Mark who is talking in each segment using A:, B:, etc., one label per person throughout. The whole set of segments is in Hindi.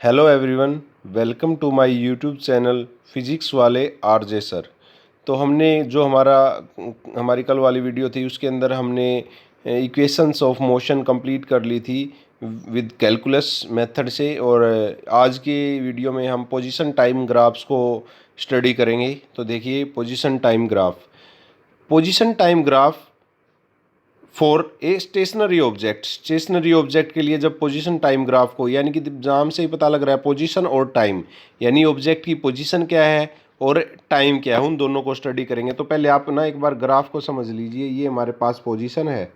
A: Hello everyone, welcome to my YouTube channel physics वाले आरजे सर। तो हमने जो हमारी कल वाली वीडियो थी उसके अंदर हमने इक्वेशंस ऑफ मोशन कंप्लीट कर ली थी विद कैलकुलस मेथड से। और आज की वीडियो में हम पोजीशन टाइम ग्राफ्स को स्टडी करेंगे। तो देखिए, position time graph for a stationary object के लिए जब पोजीशन टाइम ग्राफ को, यानी कि नाम से ही पता लग रहा है पोजीशन और टाइम, यानी ऑब्जेक्ट की पोजीशन क्या है और टाइम क्या है, उन दोनों को स्टडी करेंगे। तो पहले आप ना एक बार ग्राफ को समझ लीजिए। ये हमारे पास पोजीशन है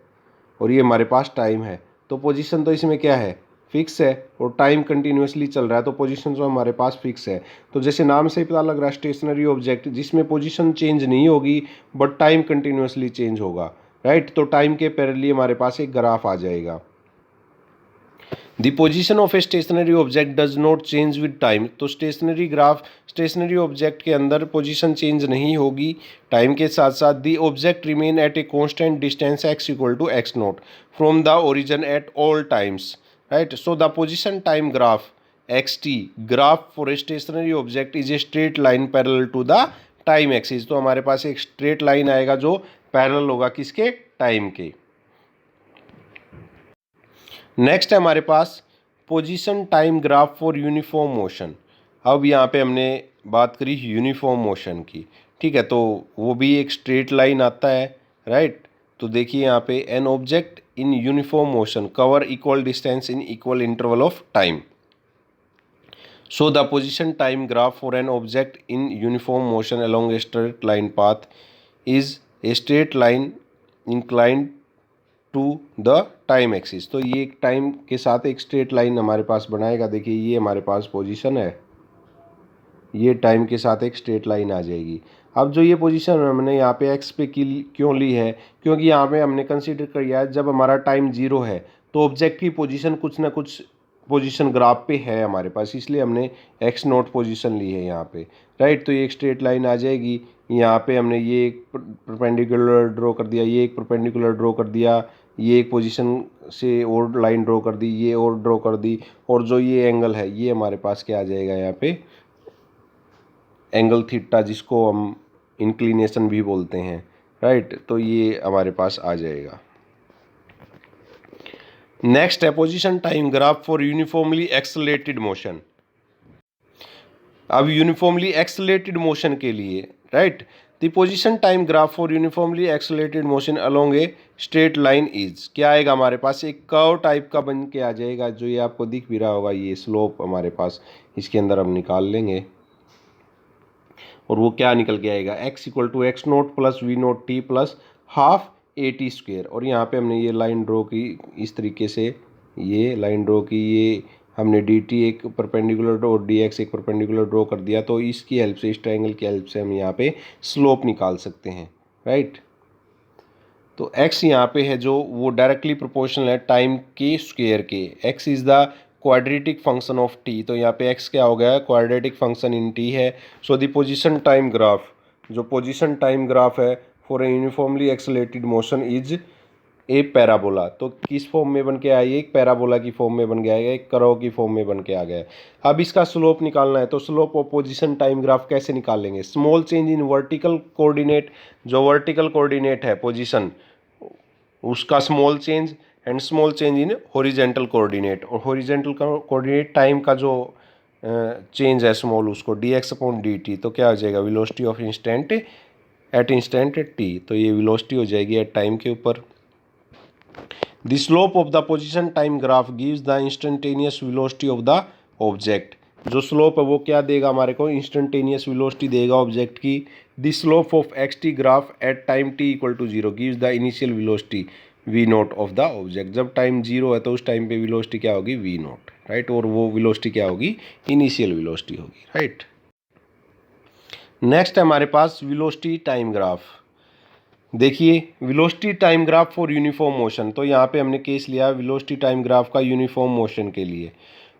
A: और ये हमारे पास टाइम है। तो पोजीशन तो इसमें क्या है, फिक्स है, और टाइम कंटिन्यूसली चल रहा है, तो पोजीशन तो हमारे पास फिक्स है। तो जैसे नाम से ही पता लग रहा है स्टेशनरी ऑब्जेक्ट, जिसमें पोजीशन चेंज नहीं होगी बट टाइम कंटिन्यूसली चेंज होगा, राइट। तो टाइम के पैरेलली हमारे पास एक ग्राफ आ जाएगा। The position of A stationary object does not change with time. तो स्टेशनरी ऑब्जेक्ट के अंदर पोजीशन चेंज नहीं होगी टाइम के साथ साथ। The object remain at a constant distance x equal to x naught from the origin at all times, right. So the position time graph xt graph for a stationary object is a straight line parallel to the time axis. तो हमारे पास एक स्ट्रेट लाइन आएगा जो पैरेलल होगा किसके, टाइम के। नेक्स्ट है हमारे पास position time graph for uniform motion. अब यहाँ पे हमने बात करी यूनिफॉर्म मोशन की, ठीक है। तो वो भी एक स्ट्रेट लाइन आता है, राइट। तो देखिए यहाँ पे an object in uniform motion cover equal distance in equal interval of time. So the position time graph for an object in uniform motion along a straight line path is a straight line inclined to the time axis. तो ये एक टाइम के साथ एक स्ट्रेट लाइन हमारे पास बनाएगा। देखिए, ये हमारे पास पोजीशन है, ये टाइम के साथ एक स्ट्रेट लाइन आ जाएगी। अब जो ये पोजीशन हमने यहाँ पे एक्स पे क्यों ली है, क्योंकि यहाँ पे हमने कंसीडर किया है जब हमारा टाइम जीरो है तो ऑब्जेक्ट की पोजीशन कुछ ना कुछ पोजीशन ग्राफ पे है हमारे पास, इसलिए हमने एक्स नोट पोजीशन ली है यहाँ पे, राइट। तो ये एक स्ट्रेट लाइन आ जाएगी। यहाँ पे हमने ये एक परपेंडिकुलर ड्रॉ कर दिया, ये एक परपेंडिकुलर ड्रॉ कर दिया, ये एक पोजीशन से और लाइन ड्रॉ कर दी, ये और ड्रॉ कर दी, और जो ये एंगल है ये हमारे पास क्या आ जाएगा यहाँ पे, एंगल थीटा, जिसको हम इंक्लिनेशन भी बोलते हैं, राइट। तो ये हमारे पास आ जाएगा। नेक्स्ट है position time graph for uniformly accelerated motion. अब यूनिफॉर्मली एक्सेलरेटेड मोशन के लिए, right, the position time graph for uniformly accelerated motion along a straight line is, क्या आएगा हमारे पास, एक कर्व टाइप का बन के आ जाएगा। जो ये आपको दिख भी रहा होगा, ये स्लोप हमारे पास इसके अंदर हम निकाल लेंगे, और वो क्या निकल के आएगा, x equal to x naught plus v naught t plus half a T square. और यहाँ पे हमने ये लाइन ड्रॉ की इस तरीके से, ये लाइन ड्रॉ की, ये हमने डी टी एक परपेंडिकुलर और डी एक्स एक परपेंडिकुलर ड्रॉ कर दिया। तो इसकी हेल्प से, इस ट्रायंगल की हेल्प से हम यहाँ पे स्लोप निकाल सकते हैं, राइट। तो x यहाँ पे है जो वो डायरेक्टली प्रोपोर्शनल है टाइम के स्क्वायर के। x is the quadratic function of t। तो यहाँ पे x क्या हो गया, क्वाड्रेटिक फंक्शन इन t है। सो द पोजीशन टाइम ग्राफ, जो पोजीशन टाइम ग्राफ है for a uniformly accelerated motion is A parabola. तो किस फॉर्म में बन के आया, एक पैराबोला की फॉर्म में बन के आएगा, एक कर्व की फॉर्म में बन के आ गया। अब इसका स्लोप निकालना है, तो slope of position time graph कैसे निकालेंगे, small change in vertical coordinate, जो वर्टिकल कोऑर्डिनेट है पोजीशन उसका small change, and small change in horizontal coordinate, और हॉरिजेंटल कोऑर्डिनेट टाइम का जो चेंज है स्मॉल, उसको D X upon D T. तो क्या हो जाएगा, velocity of instant at instant T. तो ये वेलोसिटी हो जाएगी एट टाइम के ऊपर। The slope of the position time graph gives the instantaneous velocity of the object. जो स्लोप है वो क्या देगा हमारे को, इंस्टेंटेनियस वेलोसिटी देगा ऑब्जेक्ट की। The slope of X T graph at time T equal to zero gives the initial velocity V naught of the object. जब टाइम जीरो है तो उस टाइम पे वेलोसिटी क्या होगी, वी नोट, राइट। और वो वेलोसिटी क्या होगी, इनिशियल वेलोसिटी होगी, राइट। नेक्स्ट है हमारे पास वेलोसिटी टाइम ग्राफ। देखिए, velocity time graph for uniform motion. तो यहाँ पे हमने केस लिया वेलोसिटी टाइम ग्राफ का यूनिफॉर्म मोशन के लिए।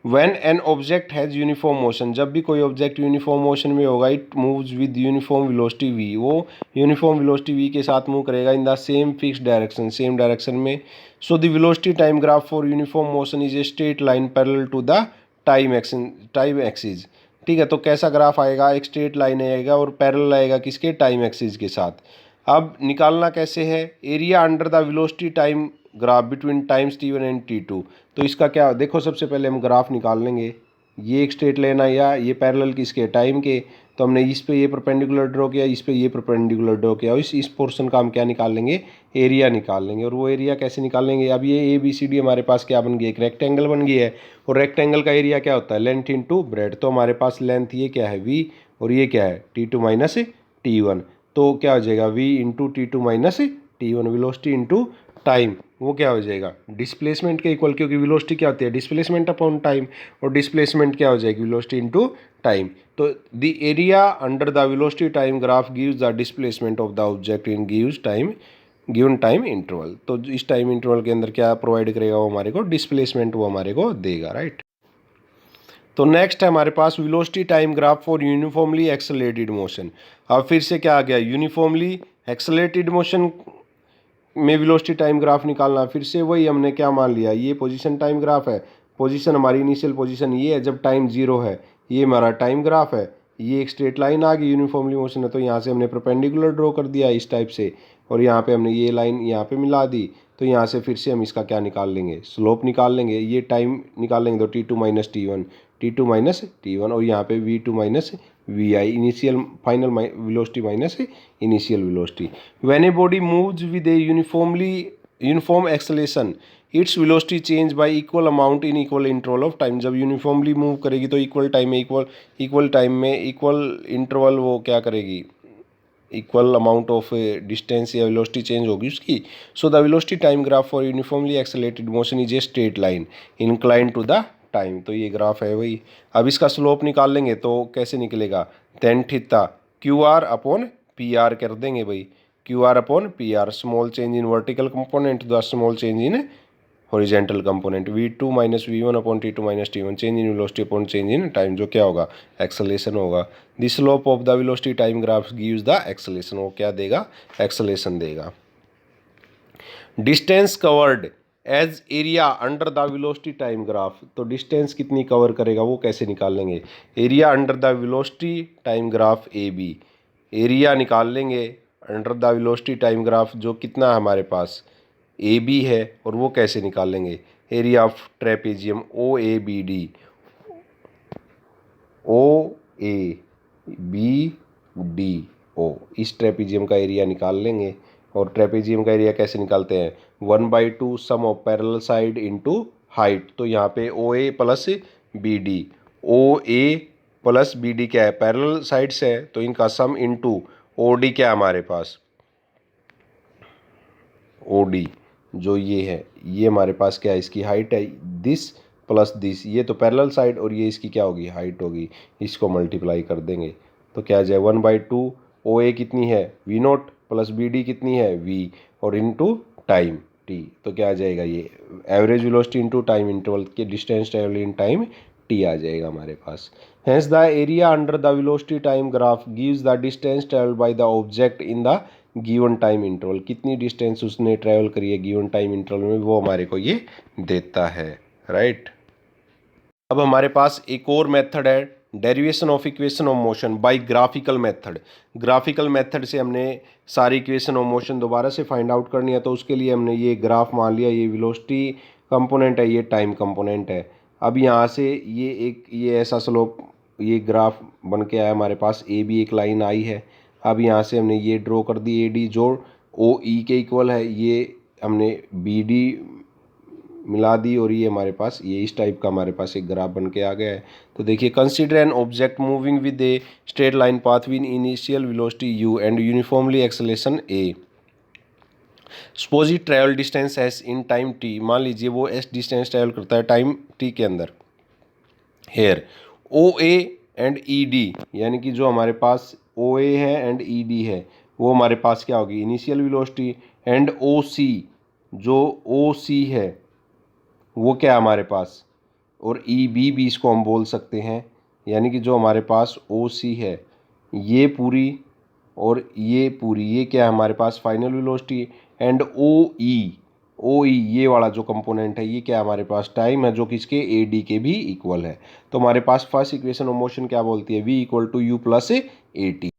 A: When an object has uniform motion, जब भी कोई ऑब्जेक्ट यूनिफॉर्म मोशन में होगा, it moves with uniform velocity v, वो यूनिफॉर्म वेलोसिटी v के साथ मूव करेगा इन the same fix direction, same direction में। So the velocity time graph for uniform motion is a straight line parallel to the time axis. ठीक है, तो कैसा ग्राफ आएगा, एक स्ट्रेट लाइन आएगा और पैरेलल आएगा किसके, टाइम एक्सिस के साथ। अब निकालना कैसे है, area under the velocity time graph between times t1 and t2। तो इसका क्या, देखो सबसे पहले हम ग्राफ निकाल लेंगे, ये एक स्ट्रेट लाइन आया, ये पैरेलल किसके, टाइम के, तो हमने इस पे ये परपेंडिकुलर ड्रॉ किया, इस पे ये परपेंडिकुलर ड्रॉ किया, और इस पोर्शन का हम क्या निकाल लेंगे, एरिया निकाल लेंगे। और वो एरिया कैसे निकाल लेंगे, अब ये ए बी सी डी हमारे पास क्या बन गई, एक रेक्टेंगल बन गई है, और रेक्टेंगल का एरिया क्या होता है, लेंथ इंटू ब्रेड। तो हमारे पास लेंथ ये क्या है, वी, और ये क्या है, t2 माइनस t1। तो क्या हो जाएगा, v into t2 minus t1, velocity into time, वो क्या हो जाएगा, डिस्प्लेसमेंट के इक्वल, क्योंकि वेलोसिटी क्या होती है, डिस्प्लेसमेंट अपॉन टाइम, और डिस्प्लेसमेंट क्या हो जाएगी, वेलोसिटी इंटू टाइम। तो the area under the velocity time graph gives the displacement of the object in given time interval. तो इस टाइम इंटरवल के अंदर क्या प्रोवाइड करेगा, वो हमारे को डिस्प्लेसमेंट वो हमारे को देगा, राइट। तो नेक्स्ट है हमारे पास velocity time graph for uniformly accelerated motion. अब फिर से क्या आ गया, यूनिफॉर्मली एक्सेलरेटेड मोशन में वेलोसिटी टाइम ग्राफ निकालना। फिर से वही हमने क्या मान लिया, ये पोजीशन टाइम ग्राफ है, पोजीशन हमारी इनिशियल पोजीशन ये है जब टाइम 0 है, ये हमारा टाइम ग्राफ है, ये एक स्ट्रेट लाइन आ गई, यूनिफॉर्मली मोशन है, तो यहाँ से हमने परपेंडिकुलर ड्रॉ कर दिया इस टाइप से, और यहाँ पे हमने ये लाइन यहाँ पे मिला दी। तो यहाँ से फिर से हम इसका क्या निकाल लेंगे, स्लोप निकाल लेंगे, ये टाइम निकाल लेंगे, तो t2 माइनस t1, और यहाँ पे v2 minus vi, initial final velocity minus initial velocity. When a body moves with a uniform acceleration its velocity change by equal amount in equal interval of time. जब यूनिफॉर्मली मूव करेगी तो इक्वल टाइम में इक्वल इंटरवल वो क्या करेगी, इक्वल अमाउंट ऑफ डिस्टेंस या वेलोसिटी चेंज होगी उसकी। So the velocity time graph for uniformly accelerated motion is a straight line incline to the time. तो ये ग्राफ है वही। अब इसका स्लोप निकाल लेंगे तो कैसे निकलेगा, tan theta Q R upon P R कर देंगे भाई, Q R upon P R, small change in vertical component the small change in horizontal component, v2 minus v1 upon t2 minus t1, change in velocity upon change in time, जो क्या होगा, एक्सेलेरेशन होगा। The slope of the velocity time graph gives the acceleration, वो क्या देगा, एक्सेलेरेशन देगा। Distance covered as area under the velocity time graph. तो डिस्टेंस कितनी कवर करेगा वो कैसे निकाल लेंगे, area under the velocity time graph A B, area निकाल लेंगे under the velocity time graph जो कितना है हमारे पास ए बी है, और वो कैसे निकाल लेंगे, area of trapezium O A B D, O A B D O, इस ट्रेपेजियम का एरिया निकाल लेंगे। और ट्रेपेजियम का एरिया कैसे निकालते हैं, 1/2 sum of parallel side into height. तो यहाँ पे O A plus B D, O A plus B D क्या है, पैरेलल साइड्स है, तो इनका सम इंटू ओ डी क्या है हमारे पास, ओ डी जो ये है, ये हमारे पास क्या है, इसकी हाइट है, दिस प्लस दिस, ये तो पैरेलल साइड, और ये इसकी क्या होगी, हाइट होगी, इसको मल्टीप्लाई कर देंगे तो क्या आ जाए 1/2, ओ ए कितनी है V naught, plus B D कितनी है वी, और इनटू टाइम टी। तो क्या आ जाएगा, ये average velocity into time interval के distance travel in time T आ जाएगा हमारे पास। Hence the area under the velocity time graph gives the distance travel by the object in the given time interval, कितनी डिस्टेंस उसने ट्रेवल करी है गिवन टाइम इंटरवल में, वो हमारे को ये देता है, राइट। अब हमारे पास एक और मेथड है, derivation of equation of motion by graphical method. Graphical method से हमने सारी इक्वेशन ऑफ मोशन दोबारा से फाइंड आउट करनी है, तो उसके लिए हमने ये ग्राफ मान लिया, ये वेलोसिटी कंपोनेंट है, ये टाइम कंपोनेंट है। अब यहाँ से ये ऐसा स्लोप, ये ग्राफ बन के आया हमारे पास, ए बी एक लाइन आई है। अब यहाँ से हमने ये ड्रॉ कर दी, ए डी जो ओ ई के इक्वल है, ये हमने बी डी मिला दी, और ये हमारे पास ये इस टाइप का हमारे पास एक ग्राफ बन के आ गया है। तो देखिए, consider an object moving with A straight line path with initial velocity u and uniformly acceleration a। Suppose it travel distance S in time t, मान लीजिए वो s डिस्टेंस ट्रैवल करता है टाइम t के अंदर। Here O A and E D, यानी कि जो हमारे पास ओ ए है एंड ई डी है, वो हमारे पास क्या होगी, इनिशियल वेलोसिटी, एंड ओ सी, जो ओ सी है वो क्या है हमारे पास, और ई बी भी इसको हम बोल सकते हैं, यानी कि जो हमारे पास ओ सी है ये पूरी और ये पूरी, ये क्या है हमारे पास फाइनल वेलोसिटी, एंड ओ ई ओ ई ये वाला जो कंपोनेंट है ये क्या है हमारे पास टाइम है, जो कि इसके ए डी के भी इक्वल है। तो हमारे पास फर्स्ट इक्वेशन ऑफ मोशन क्या बोलती है, V equal to U plus A T.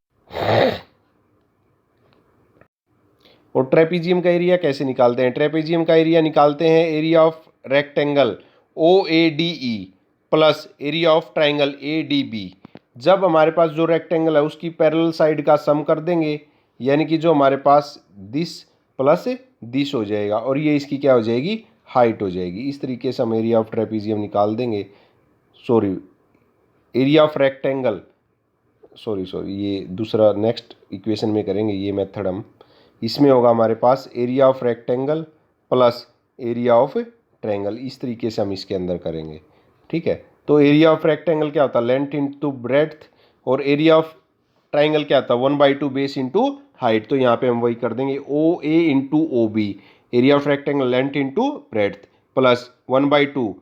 A: और ट्रेपीजियम का एरिया कैसे निकालते हैं, ट्रेपीजियम का एरिया निकालते हैं area of rectangle O A D E plus area of triangle A D B. जब हमारे पास जो रेक्टेंगल है उसकी पैरेलल साइड का सम कर देंगे, यानी कि जो हमारे पास दिस प्लस दिस हो जाएगा और ये इसकी क्या हो जाएगी, हाइट हो जाएगी। इस तरीके से हम एरिया ऑफ ट्रेपीजियम निकाल देंगे, sorry area of rectangle, sorry ये दूसरा नेक्स्ट इक्वेशन में करेंगे ये मेथड हम। इसमें होगा हमारे पास area of rectangle plus area of triangle, इस तरीके से हम इसके अंदर करेंगे। ठीक है, तो एरिया ऑफ रेक्टेंगल क्या होता है, लेंथ इंटू ब्रेड्थ, और एरिया ऑफ ट्रायंगल क्या होता है, 1/2 बेस इंटू हाइट। तो यहाँ पे हम वही कर देंगे O A into O B, area of rectangle length into breadth plus 1/2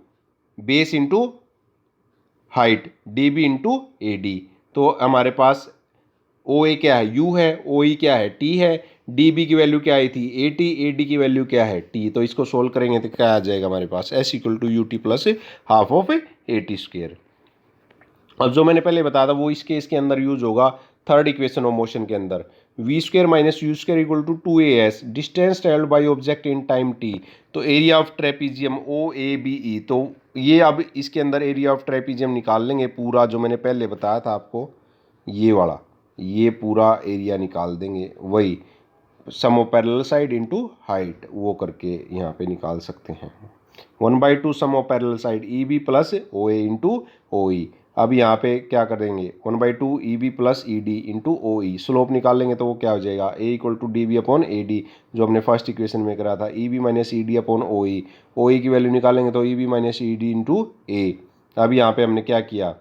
A: base into height D B into A D. तो हमारे पास ओ ए क्या है, यू है, ओ ई क्या है, टी है, डी बी की वैल्यू क्या आई थी, ए टी, ए डी की वैल्यू क्या है, टी। तो इसको सोल्व करेंगे तो क्या आ जाएगा हमारे पास, S equal to U T plus half of A T square. अब जो मैंने पहले बताया था वो इस केस के अंदर यूज होगा थर्ड इक्वेशन ऑफ मोशन के अंदर, V square minus U square equal to 2as distance travelled by object in time t। तो area of trapezium O A B E, तो ये अब इसके अंदर एरिया ऑफ ट्रेपीजियम निकाल लेंगे पूरा, जो मैंने पहले बताया था आपको ये वाला, ये पूरा एरिया निकाल देंगे, वही sum of parallel side into height वो करके यहाँ पे निकाल सकते हैं। 1/2 sum of parallel side E B plus O A into O E. अब यहाँ पे क्या करेंगे, 1/2 E B plus E D into O E, slope निकाल लेंगे तो वो क्या हो जाएगा, A equal to D B upon A D, जो हमने फर्स्ट इक्वेशन में करा था, E B minus E D upon O E की वैल्यू निकालेंगे तो E B minus E D into A. अब यहाँ पे हमने क्या किया,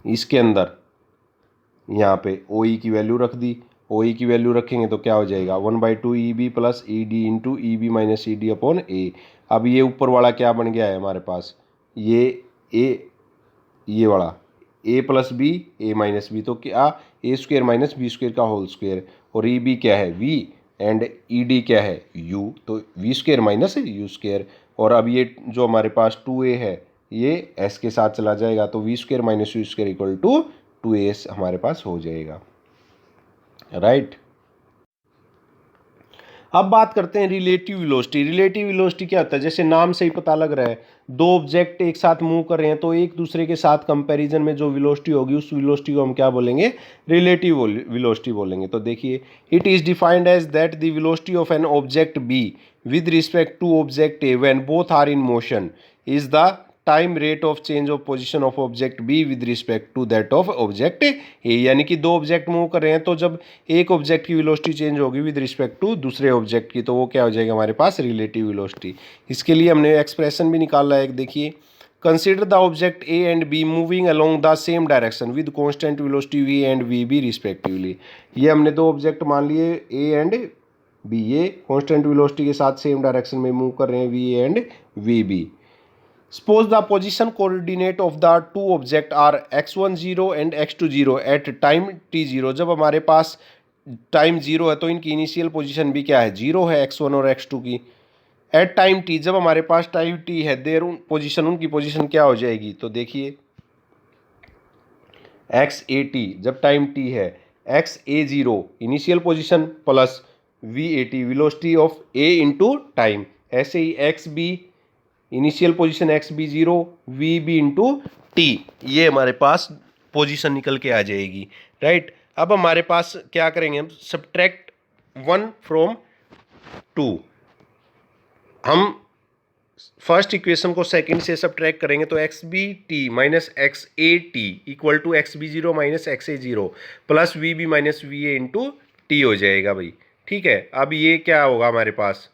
A: इसके अंदर यहाँ पे ओ ई की वैल्यू रख दी, ओ ई की वैल्यू रखेंगे तो क्या हो जाएगा, 1/2 E B plus E D into E B minus E D upon A. अब ये ऊपर वाला क्या बन गया है हमारे पास, ये वाला ए प्लस बी ए माइनस बी, तो क्या ए स्क्वेयर माइनस बी स्क्वेयर का होल स्क्वेयर, और ई बी क्या है वी एंड ई डी क्या है यू, तो V square minus U square. और अब ये जो हमारे पास 2a है ये s के साथ चला जाएगा, तो V square minus U square equal to 2as हमारे पास हो जाएगा, राइट। अब बात करते हैं रिलेटिव वेलोसिटी। रिलेटिव वेलोसिटी क्या होता है, जैसे नाम से ही पता लग रहा है, दो ऑब्जेक्ट एक साथ मूव कर रहे हैं तो एक दूसरे के साथ कंपैरिजन में जो वेलोसिटी होगी उस वेलोसिटी को हम क्या बोलेंगे, रिलेटिव वेलोसिटी बोलेंगे। तो देखिए, it is defined as that the velocity of an object B with respect to object A when both are in motion is the time rate of change of position of object B with respect to that of object A. यानी कि दो ऑब्जेक्ट मूव कर रहे हैं तो जब एक ऑब्जेक्ट की वेलोसिटी चेंज होगी विद रिस्पेक्ट टू दूसरे ऑब्जेक्ट की, तो वो क्या हो जाएगा हमारे पास, रिलेटिव वेलोसिटी। इसके लिए हमने एक्सप्रेशन भी निकाला है एक, देखिए, consider the object A and B moving along the same direction with constant velocity V and V B respectively. ये हमने दो ऑब्जेक्ट मान लिए ए एंड बी, ये कॉन्स्टेंट वेलोसिटी के साथ सेम डायरेक्शन में मूव कर रहे हैं V and V B. Suppose the position coordinate of the two object are x1 0 and x2 0 at time t0। जब हमारे पास टाइम 0 है तो इनकी इनिशियल पोजीशन भी क्या है, 0 है, x1 और x2 की। एट टाइम t, जब हमारे पास टाइम t है, देर पोजीशन, उनकी पोजीशन क्या हो जाएगी, तो देखिए x a t, जब टाइम t है, x a 0 initial position plus v a t velocity of a into time, ऐसे ही x b initial position X B 0 V B into T, ये हमारे पास पोजीशन निकल के आ जाएगी, राइट। अब हमारे पास क्या करेंगे हम, सब्ट्रैक्ट 1 फ्रॉम 2। हम फर्स्ट इक्वेशन को सेकंड से सब्ट्रैक्ट करेंगे तो X B T minus X A T equal to X B 0 minus X A 0 plus V B minus V A into T हो जाएगा भाई, ठीक है। अब ये क्या होगा हमारे पास,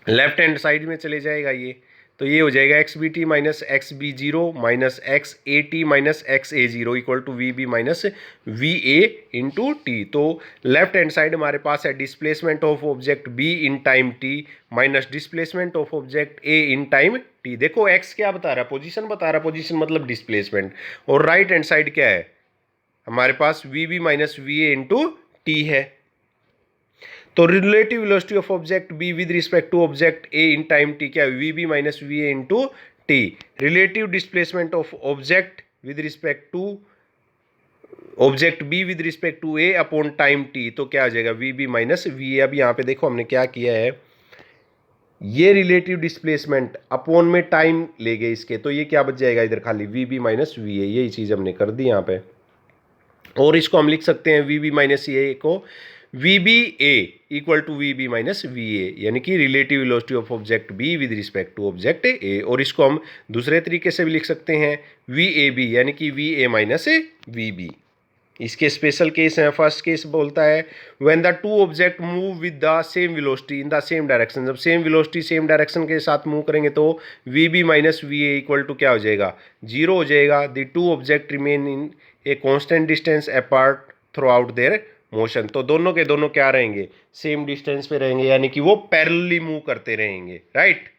A: लेफ्ट हैंड साइड में चले जाएगा ये, तो ये हो जाएगा X B T minus X B 0 minus X A T minus X A 0 equal to V B minus V A into T. तो लेफ्ट हैंड साइड हमारे पास है displacement of object B in time T minus displacement of object A in time T. देखो एक्स क्या बता रहा है, पोजीशन बता रहा है, पोजीशन मतलब डिस्प्लेसमेंट, और राइट हैंड साइड क्या है हमारे पास, V B minus V A into T है। तो relative velocity of object B with respect to object A in time T क्या है, V B minus V A into T. Relative displacement of object with respect to object B with respect to A upon time T, तो क्या आ जाएगा V B minus V A. अब यहाँ पे देखो हमने क्या किया है, ये रिलेटिव डिस्प्लेसमेंट अपॉन में टाइम ले गए इसके, तो ये क्या बच जाएगा इधर खाली V B minus V A, यही चीज़ हमने कर दी यहाँ पे। और इसको हम लिख सकते हैं वी बी माइनस ए को V B A equal to V B minus V A, यानी कि relative velocity of object B with respect to object A. और इसको हम दूसरे तरीके से भी लिख सकते हैं वी ए बी, यानी कि V A minus V B. इसके स्पेशल केस हैं। फर्स्ट केस बोलता है when the two object move with the same velocity in the same direction, जब सेम वेलोसिटी सेम डायरेक्शन के साथ मूव करेंगे तो V B minus V A equal to क्या हो जाएगा, जीरो हो जाएगा। The two object remain in a constant distance apart throughout their motion, तो दोनों के दोनों क्या रहेंगे, सेम डिस्टेंस पे रहेंगे, यानी कि वो पैरेलली मूव करते रहेंगे, राइट।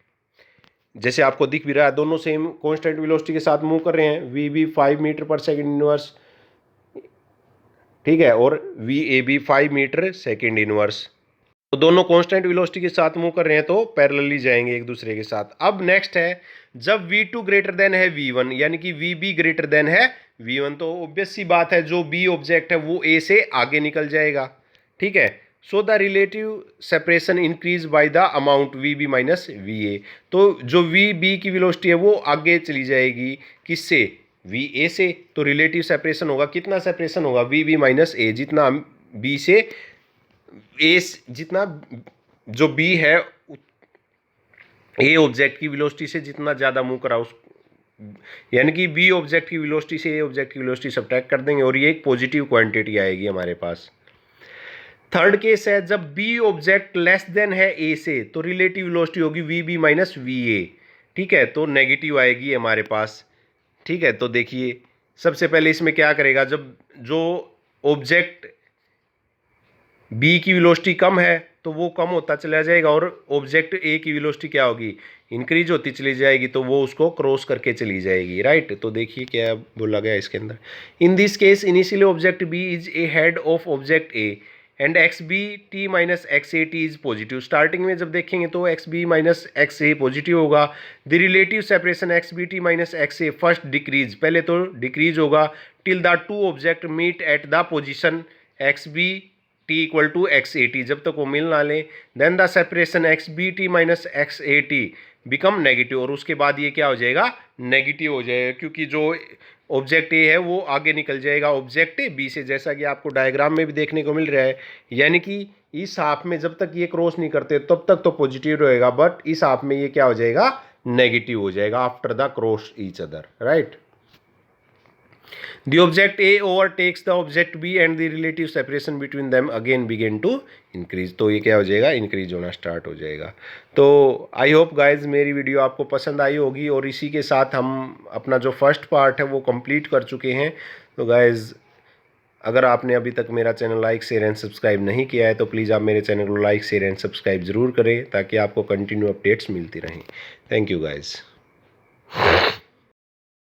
A: जैसे आपको दिख भी रहा है दोनों सेम कॉन्स्टेंट वेलोसिटी के साथ मूव कर रहे हैं, V B 5 metre per second inverse, ठीक है, और V A B 5 metre second inverse, तो दोनों कांस्टेंट वेलोसिटी के साथ मूव कर रहे हैं तो पैरेलली जाएंगे एक दूसरे के साथ। अब नेक्स्ट है जब v2 ग्रेटर देन है v1, यानी कि vb ग्रेटर देन है v1, तो ऑब्वियस सी बात है जो b ऑब्जेक्ट है वो a से आगे निकल जाएगा, ठीक है। So the relative separation increase by the amount vb minus va, तो जो vb की वेलोसिटी है वो आगे चली जाएगी किससे, va से, तो रिलेटिव सेपरेशन होगा, कितना सेपरेशन होगा, vb माइनस a, जितना b से ए, जितना जो बी है ए ऑब्जेक्ट की वेलोसिटी से जितना ज़्यादा मूव करा उस, यानी कि बी ऑब्जेक्ट की वेलोसिटी से ए ऑब्जेक्ट की वेलोसिटी सब्ट्रैक्ट कर देंगे और ये एक पॉजिटिव क्वांटिटी आएगी हमारे पास। थर्ड केस है जब बी ऑब्जेक्ट लेस देन है ए से, तो रिलेटिव वेलोसिटी होगी V B minus V A, ठीक है, तो नेगेटिव आएगी हमारे पास, ठीक है। तो देखिए सबसे पहले इसमें क्या करेगा, जब जो ऑब्जेक्ट बी की वेलोसिटी कम है तो वो कम होता चला जाएगा और ऑब्जेक्ट ए की वेलोसिटी क्या होगी, इंक्रीज होती चली जाएगी, तो वो उसको क्रॉस करके चली जाएगी, राइट। तो देखिए क्या बोला गया इसके अंदर, in this case initially object B is ahead of object A and X B T minus X A T is positive. Starting में जब देखेंगे तो X B minus X A positive होगा। The relative separation X B T minus X A first decrease, पहले तो डिक्रीज होगा till the two object meet at the position X B T equal to X A T, जब तक वो मिल ना ले। Then the separation X B T minus X A T become negative, और उसके बाद ये क्या हो जाएगा, नेगेटिव हो जाएगा, क्योंकि जो ऑब्जेक्ट ए है वो आगे निकल जाएगा ऑब्जेक्ट बी से, जैसा कि आपको डायग्राम में भी देखने को मिल रहा है। यानी कि इस हाफ में जब तक ये क्रॉस नहीं करते तब तक तो पॉजिटिव रहेगा, बट इस हाफ में ये क्या हो जाएगा, नेगेटिव हो जाएगा after the cross each other, right. The object A overtakes the object B and the relative separation between them again begin to increase, तो ये क्या हो जाएगा, इंक्रीज होना स्टार्ट हो जाएगा। तो आई होप गाइज मेरी वीडियो आपको पसंद आई होगी, और इसी के साथ हम अपना जो फर्स्ट पार्ट है वो कंप्लीट कर चुके हैं। तो गाइज अगर आपने अभी तक मेरा channel like share and subscribe नहीं किया है तो प्लीज़ आप मेरे चैनल को लाइक शेयर एंड सब्सक्राइब ज़रूर करें ताकि आपको कंटिन्यू अपडेट्स मिलती रहें। Thank you guys.